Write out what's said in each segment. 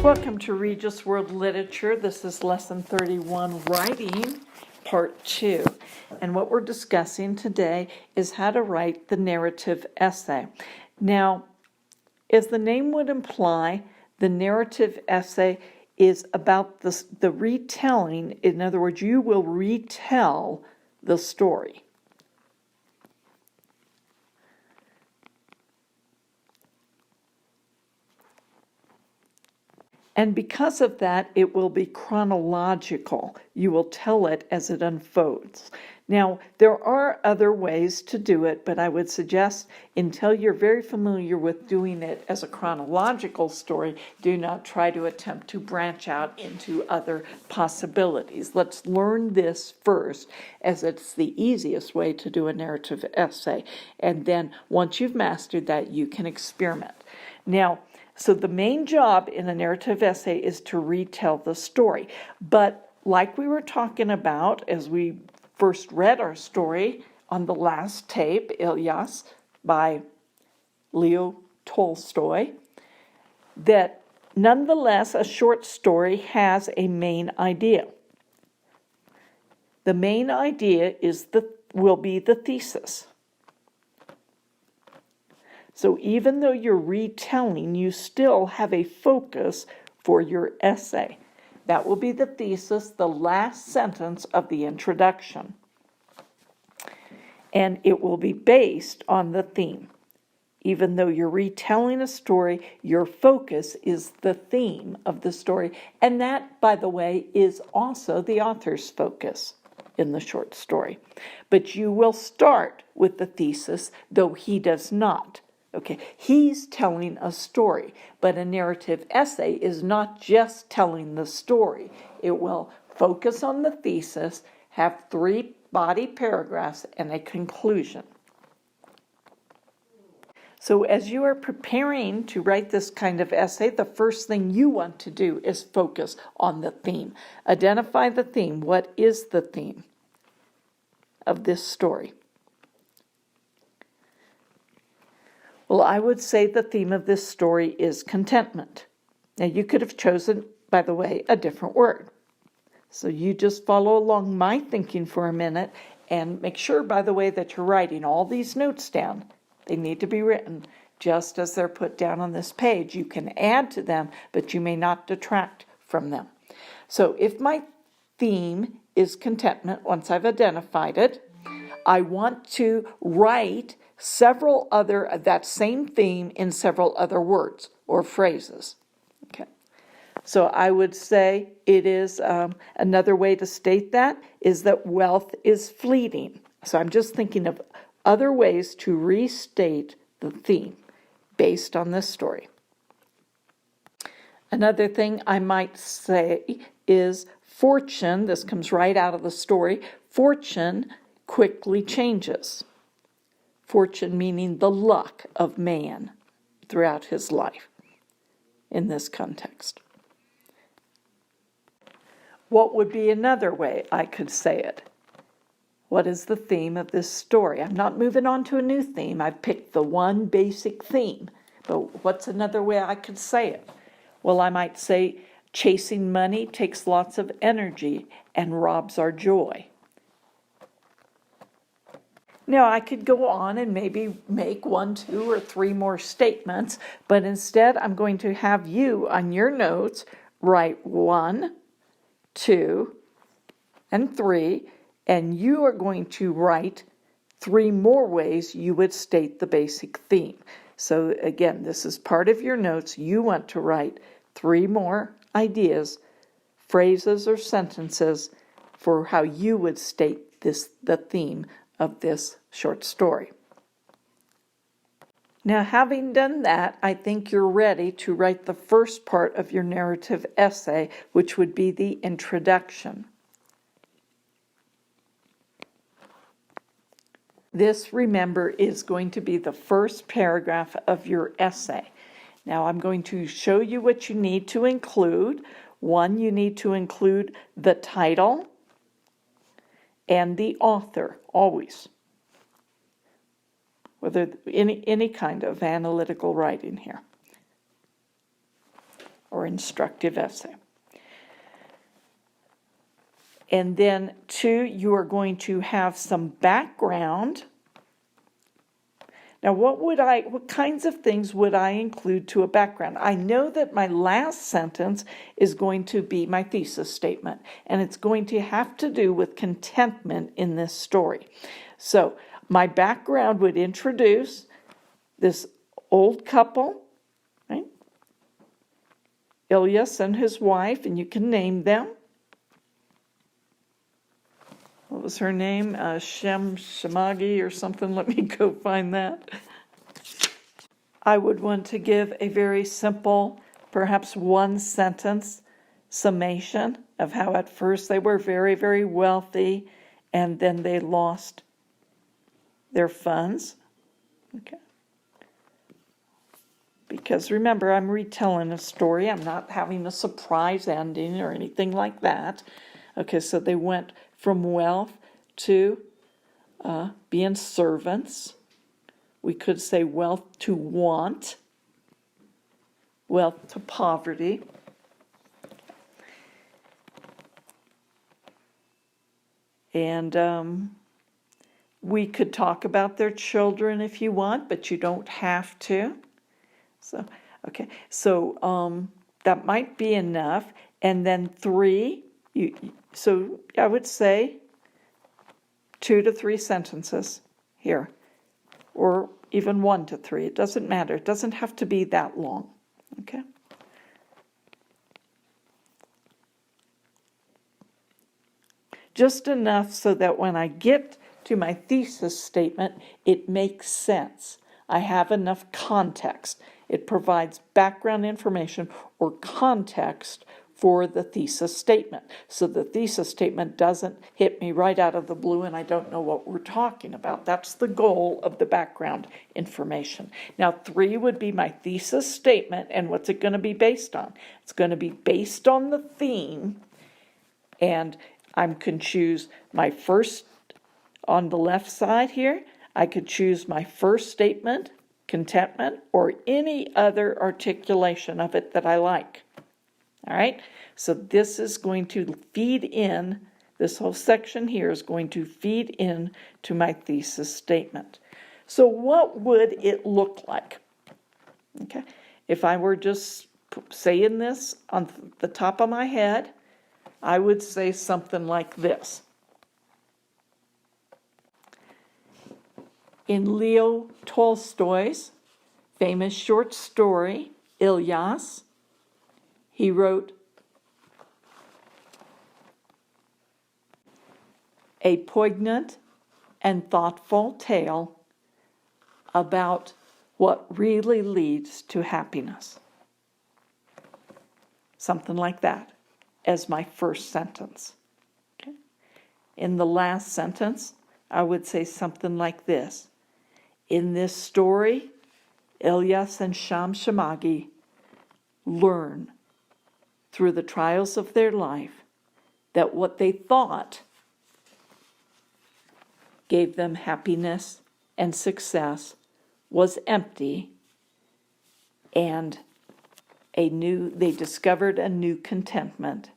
Welcome to Regis World Literature. This is Lesson 31, Writing, Part 2. And what we're discussing today is how to write the narrative essay. Now, as the name would imply, the narrative essay is about the retelling. In other words, you will retell the story. And because of that, it will be chronological. You will tell it as it unfolds. Now, there are other ways to do it, but I would suggest until you're very familiar with doing it as a chronological story, do not try to attempt to branch out into other possibilities. Let's learn this first, as it's the easiest way to do a narrative essay. And then once you've mastered that, you can experiment. Now, so the main job in a narrative essay is to retell the story. But like we were talking about as we first read our story on the last tape, Ilyas, by Leo Tolstoy, that nonetheless a short story has a main idea. The main idea will be the thesis. So even though you're retelling, you still have a focus for your essay. That will be the thesis, the last sentence of the introduction. And it will be based on the theme. Even though you're retelling a story, your focus is the theme of the story. And that, by the way, is also the author's focus in the short story. But you will start with the thesis, though he does not. Okay, he's telling a story, but a narrative essay is not just telling the story. It will focus on the thesis, have 3 body paragraphs, and a conclusion. So as you are preparing to write this kind of essay, the first thing you want to do is focus on the theme. Identify the theme. What is the theme of this story? Well, I would say the theme of this story is contentment. Now, you could have chosen, by the way, a different word. So you just follow along my thinking for a minute and make sure, by the way, that you're writing all these notes down. They need to be written just as they're put down on this page. You can add to them, but you may not detract from them. So if my theme is contentment, once I've identified it, I want to write several other, that same theme in several other words or phrases. Okay. So I would say it is, another way to state that is that wealth is fleeting. So I'm just thinking of other ways to restate the theme based on this story. Another thing I might say is fortune, this comes right out of the story, fortune quickly changes. Fortune meaning the luck of man throughout his life in this context. What would be another way I could say it? What is the theme of this story? I'm not moving on to a new theme. I've picked the one basic theme. But what's another way I could say it? Well, I might say chasing money takes lots of energy and robs our joy. Now, I could go on and maybe make 1, 2, or 3 more statements, but instead I'm going to have you on your notes write 1, 2, and 3, and you are going to write 3 more ways you would state the basic theme. So again, this is part of your notes. You want to write 3 more ideas, phrases, or sentences for how you would state the theme of this short story. Now, having done that, I think you're ready to write the first part of your narrative essay, which would be the introduction. This, remember, is going to be the first paragraph of your essay. Now, I'm going to show you what you need to include. 1, you need to include the title and the author, always. Whether any kind of analytical writing here. or instructive essay. And then 2, you are going to have some background. Now, what kinds of things would I include to a background? I know that my last sentence is going to be my thesis statement, and it's going to have to do with contentment in this story. So my background would introduce this old couple, right? Ilyas and his wife, and you can name them. What was her name? Shemagi or something. Let me go find that. I would want to give a very simple, perhaps one sentence summation of how at first they were very, very wealthy and then they lost their funds. Okay. Because remember, I'm retelling a story. I'm not having a surprise ending or anything like that. Okay, so they went from wealth to being servants. We could say wealth to want, wealth to poverty. And we could talk about their children if you want, but you don't have to. So, okay, so that might be enough. And then 3, so I would say 2 to 3 sentences here, or even 1 to 3. It doesn't matter. It doesn't have to be that long, okay? Just enough so that when I get to my thesis statement, it makes sense. I have enough context. It provides background information or context for the thesis statement. So the thesis statement doesn't hit me right out of the blue and I don't know what we're talking about. That's the goal of the background information. Now 3 would be my thesis statement, and what's it going to be based on? It's going to be based on the theme, and I can choose my first, on the left side here, I could choose my first statement, contentment, or any other articulation of it that I like. All right, so this is going to feed in, this whole section here is going to feed in to my thesis statement. So what would it look like? Okay, if I were just saying this on the top of my head, I would say something like this. In Leo Tolstoy's famous short story, Ilyas, he wrote a poignant and thoughtful tale about what really leads to happiness. Something like that as my first sentence. Okay. In the last sentence, I would say something like this. In this story, Ilyas and Shamagi learn through the trials of their life that what they thought gave them happiness and success was empty, and they discovered a new contentment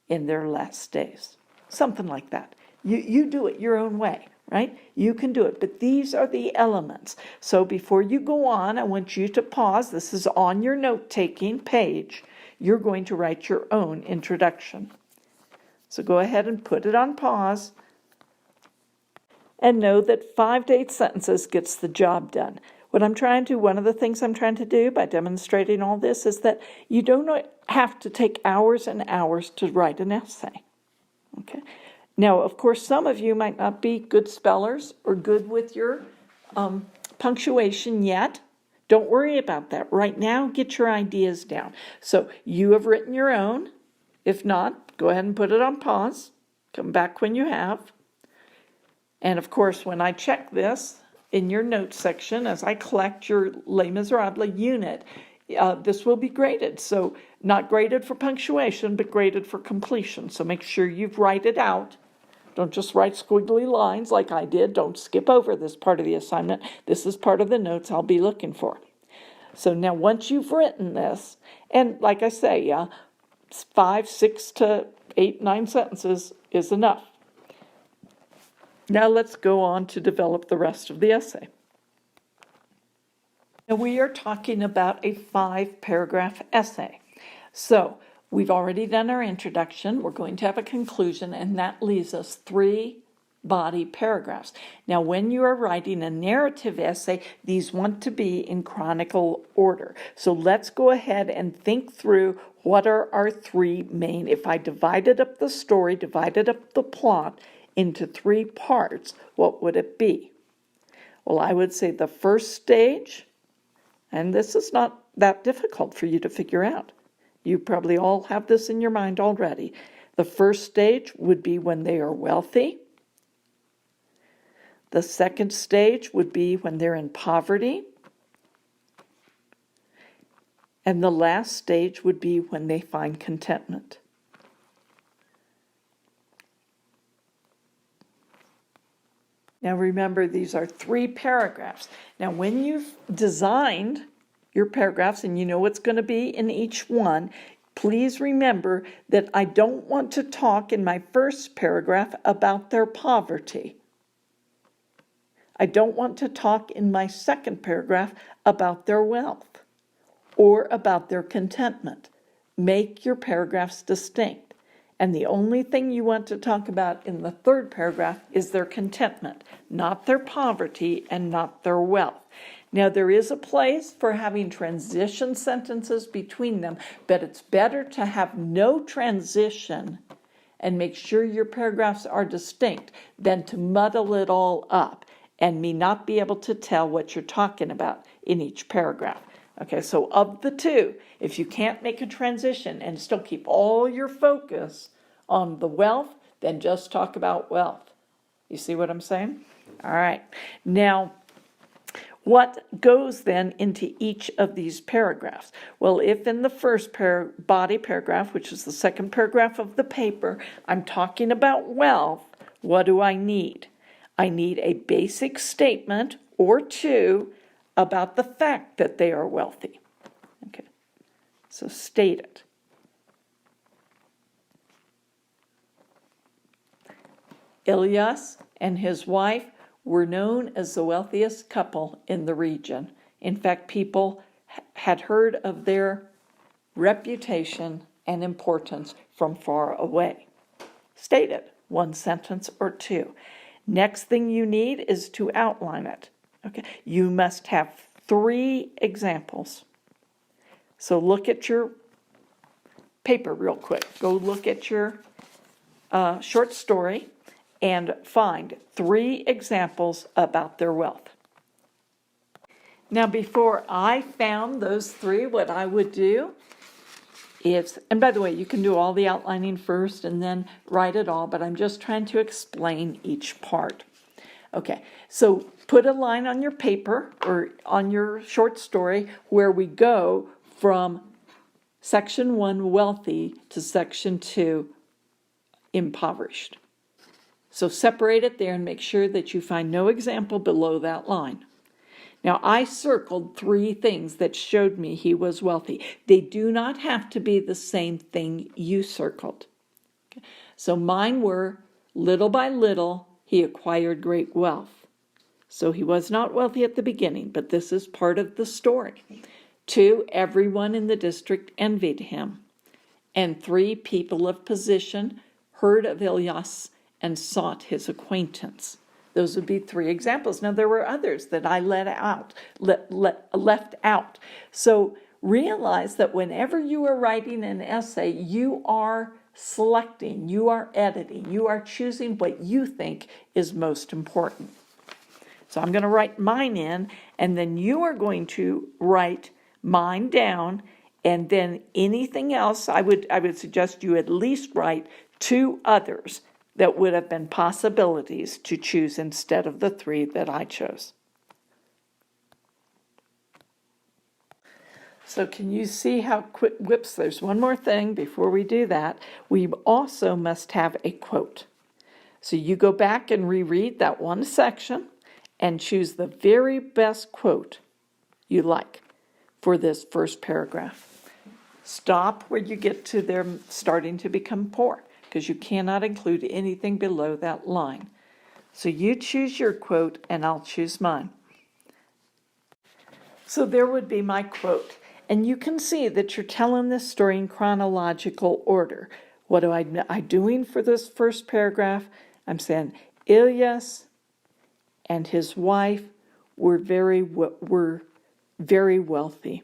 in their last days. Something like that. You do it your own way, right? You can do it, but these are the elements. So before you go on, I want you to pause. This is on your note-taking page. You're going to write your own introduction. So go ahead and put it on pause. And know that 5 to 8 sentences gets the job done. One of the things I'm trying to do by demonstrating all this is that you don't have to take hours and hours to write an essay. Okay. Now, of course, some of you might not be good spellers or good with your punctuation yet. Don't worry about that. Right now, get your ideas down. So you have written your own. If not, go ahead and put it on pause. Come back when you have. And of course, when I check this in your notes section, as I collect your Les Miserables unit, this will be graded. So not graded for punctuation, but graded for completion. So make sure you write it out. Don't just write squiggly lines like I did. Don't skip over this part of the assignment. This is part of the notes I'll be looking for. So now once you've written this, and like I say, yeah, 5, 6 to 8, 9 sentences is enough. Now let's go on to develop the rest of the essay. Now we are talking about a 5-paragraph essay. So we've already done our introduction. We're going to have a conclusion, and that leaves us 3 body paragraphs. Now, when you are writing a narrative essay, these want to be in chronicle order. So let's go ahead and think through what are our 3 main, if I divided up the story, divided up the plot into 3 parts, what would it be? Well, I would say the first stage, and this is not that difficult for you to figure out. You probably all have this in your mind already. The first stage would be when they are wealthy. The second stage would be when they're in poverty. And the last stage would be when they find contentment. Now remember, these are 3 paragraphs. Now when you've designed your paragraphs and you know what's going to be in each one, please remember that I don't want to talk in my first paragraph about their poverty. I don't want to talk in my second paragraph about their wealth or about their contentment. Make your paragraphs distinct. And the only thing you want to talk about in the third paragraph is their contentment, not their poverty and not their wealth. Now, there is a place for having transition sentences between them, but it's better to have no transition and make sure your paragraphs are distinct than to muddle it all up and me not be able to tell what you're talking about in each paragraph. Okay, so of the 2, if you can't make a transition and still keep all your focus on the wealth, then just talk about wealth. You see what I'm saying? All right. Now, what goes then into each of these paragraphs? Well, if in the first body paragraph, which is the second paragraph of the paper, I'm talking about wealth, what do I need? I need a basic statement or 2 about the fact that they are wealthy. Okay, so state it. Ilyas and his wife were known as the wealthiest couple in the region. In fact, people had heard of their reputation and importance from far away. State it, 1 sentence or 2. Next thing you need is to outline it. Okay, you must have 3 examples. So look at your paper real quick. Go look at your short story and find 3 examples about their wealth. Now, before I found those 3, what I would do is, and by the way, you can do all the outlining first and then write it all, but I'm just trying to explain each part. Okay, so put a line on your paper or on your short story where we go from section 1, wealthy, to section 2, impoverished. So separate it there and make sure that you find no example below that line. Now, I circled 3 things that showed me he was wealthy. They do not have to be the same thing you circled. Okay. So mine were, little by little, he acquired great wealth. So he was not wealthy at the beginning, but this is part of the story. 2, everyone in the district envied him. And 3, people of position heard of Ilyas and sought his acquaintance. Those would be 3 examples. Now, there were others that I left out. So realize that whenever you are writing an essay, you are selecting, you are editing, you are choosing what you think is most important. So I'm going to write mine in, and then you are going to write mine down, and then anything else, I would suggest you at least write 2 others that would have been possibilities to choose instead of the 3 that I chose. So can you see how quick, whoops, there's one more thing before we do that. We also must have a quote. So you go back and reread that one section and choose the very best quote you like. for this first paragraph. Stop where you get to them starting to become poor, because you cannot include anything below that line. So you choose your quote, and I'll choose mine. So there would be my quote. And you can see that you're telling this story in chronological order. What am I doing for this first paragraph? I'm saying Ilyas and his wife were very wealthy,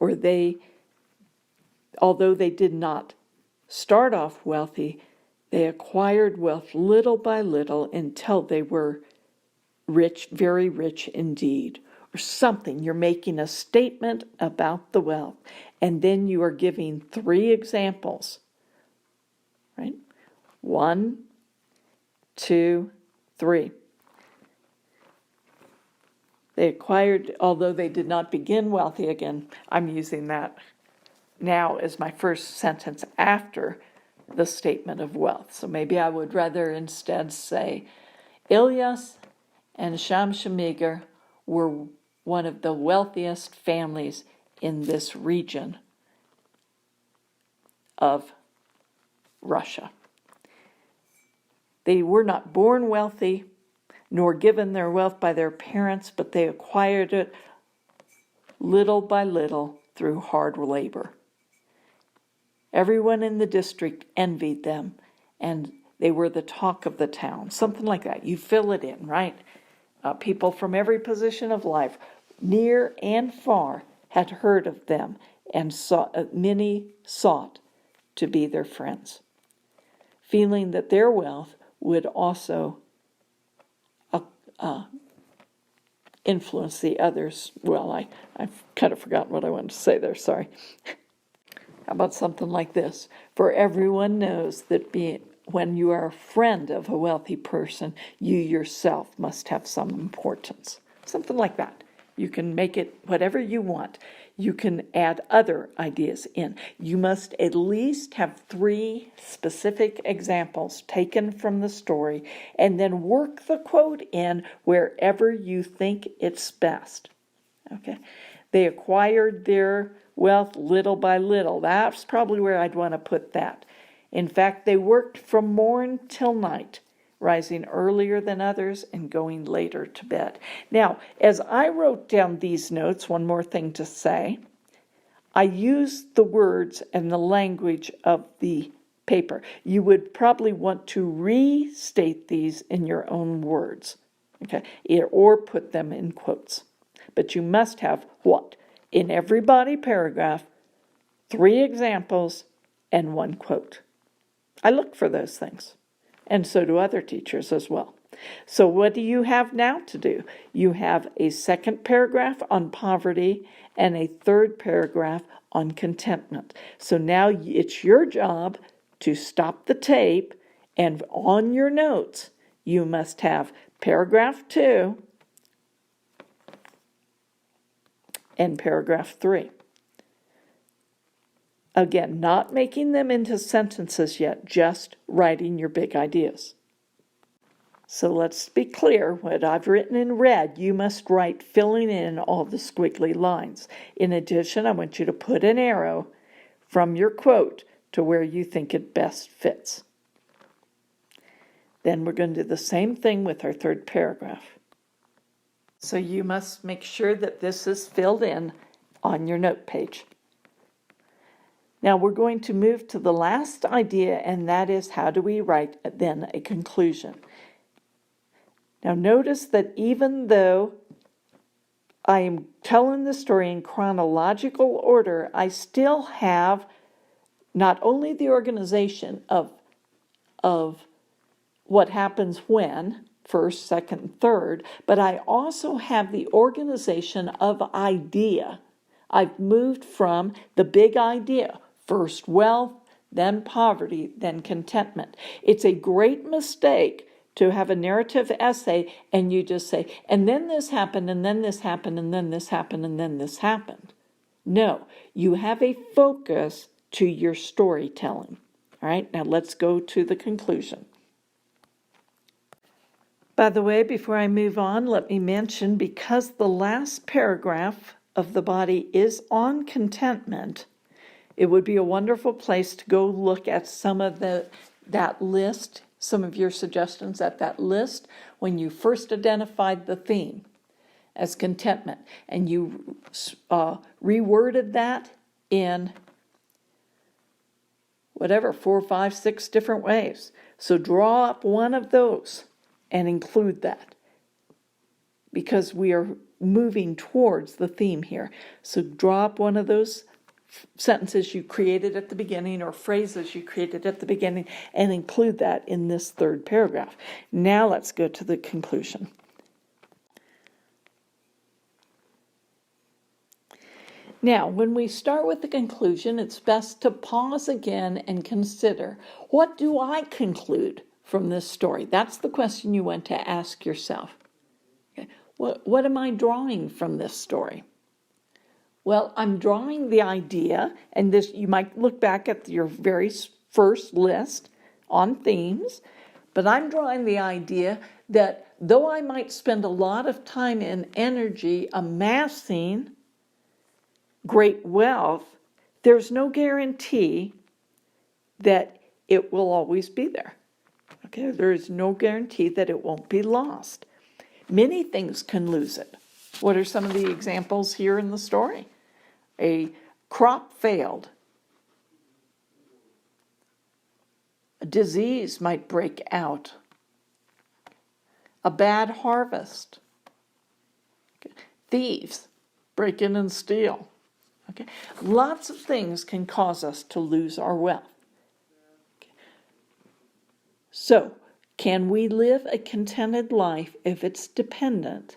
or although they did not start off wealthy, they acquired wealth little by little until they were rich, very rich indeed, or something. You're making a statement about the wealth, and then you are giving 3 examples, right? 1, 2, 3. They acquired, although they did not begin wealthy. Again, I'm using that now as my first sentence after the statement of wealth. So maybe I would rather instead say, Ilyas and Shamshamiger were one of the wealthiest families in this region of Russia. They were not born wealthy, nor given their wealth by their parents, but they acquired it little by little through hard labor. Everyone in the district envied them, and they were the talk of the town. Something like that. You fill it in, right? People from every position of life, near and far, had heard of them, and many sought to be their friends, feeling that their wealth would also influence the others. Well, I've kind of forgotten what I wanted to say there, sorry. How about something like this? For everyone knows that when you are a friend of a wealthy person, you yourself must have some importance. Something like that. You can make it whatever you want. You can add other ideas in. You must at least have 3 specific examples taken from the story, and then work the quote in wherever you think it's best. Okay? They acquired their wealth little by little. That's probably where I'd want to put that. In fact, they worked from morn till night, rising earlier than others and going later to bed. Now, as I wrote down these notes, one more thing to say, I used the words and the language of the paper. You would probably want to restate these in your own words, okay, or put them in quotes. But you must have what? In every body paragraph, 3 examples and 1 quote. I look for those things, and so do other teachers as well. So what do you have now to do? You have a second paragraph on poverty and a third paragraph on contentment. So now it's your job to stop the tape, and on your notes, you must have paragraph 2 and paragraph 3. Again, not making them into sentences yet, just writing your big ideas. So let's be clear, what I've written in red, you must write filling in all the squiggly lines. In addition, I want you to put an arrow from your quote to where you think it best fits. Then we're going to do the same thing with our third paragraph. So you must make sure that this is filled in on your note page. Now we're going to move to the last idea, and that is, how do we write then a conclusion? Now notice that even though I am telling the story in chronological order, I still have not only the organization of what happens when, first, second, third, but I also have the organization of idea. I've moved from the big idea, first wealth, then poverty, then contentment. It's a great mistake to have a narrative essay and you just say, and then this happened, and then this happened, and then this happened, and then this happened. No, you have a focus to your storytelling. All right, now let's go to the conclusion. By the way, before I move on, let me mention, because the last paragraph of the body is on contentment, it would be a wonderful place to go look at some of that list, some of your suggestions at that list when you first identified the theme as contentment, and you reworded that in whatever, 4, 5, 6 different ways. So draw up one of those and include that, because we are moving towards the theme here. So draw up one of those sentences you created at the beginning or phrases you created at the beginning and include that in this third paragraph. Now let's go to the conclusion. Now, when we start with the conclusion, it's best to pause again and consider, what do I conclude from this story? That's the question you want to ask yourself. Okay. What am I drawing from this story? Well, I'm drawing the idea, and this, you might look back at your very first list on themes, but I'm drawing the idea that though I might spend a lot of time and energy amassing great wealth, there's no guarantee that it will always be there. Okay, there is no guarantee that it won't be lost. Many things can lose it. What are some of the examples here in the story? A crop failed. A disease might break out. A bad harvest. Okay. Thieves break in and steal. Okay. Lots of things can cause us to lose our wealth. Okay. So, can we live a contented life if it's dependent?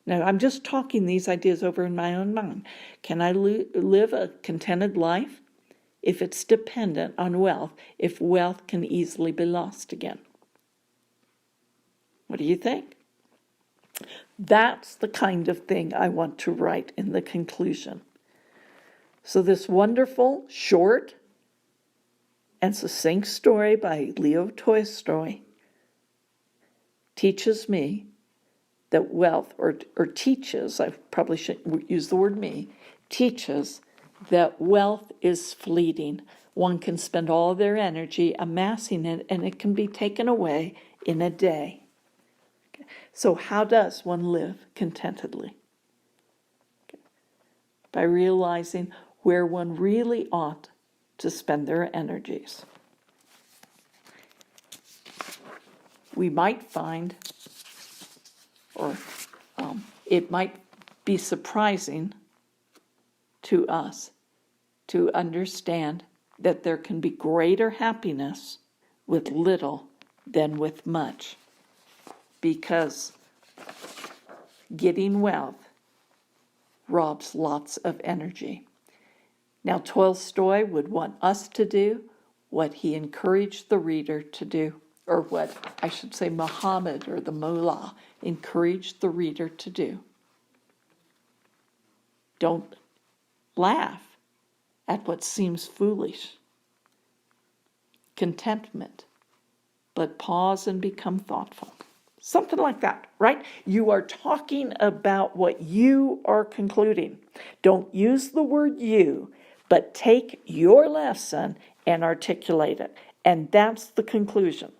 Now, I'm just talking these ideas over in my own mind. Can I live a contented life if it's dependent on wealth, if wealth can easily be lost again? What do you think? That's the kind of thing I want to write in the conclusion. So this wonderful, short, and succinct story by Leo Tolstoy teaches me that wealth, or teaches, I probably shouldn't use the word me, teaches that wealth is fleeting. One can spend all their energy amassing it, and it can be taken away in a day. Okay. So how does one live contentedly? Okay. By realizing where one really ought to spend their energies. We might find, or it might be surprising to us to understand that there can be greater happiness with little than with much, because getting wealth robs lots of energy. Now, Tolstoy would want us to do what he encouraged the reader to do, or what I should say Muhammad or the Mullah encouraged the reader to do. Don't laugh at what seems foolish. Contentment, but pause and become thoughtful. Something like that, right? You are talking about what you are concluding. Don't use the word you, but take your lesson and articulate it. And that's the conclusion.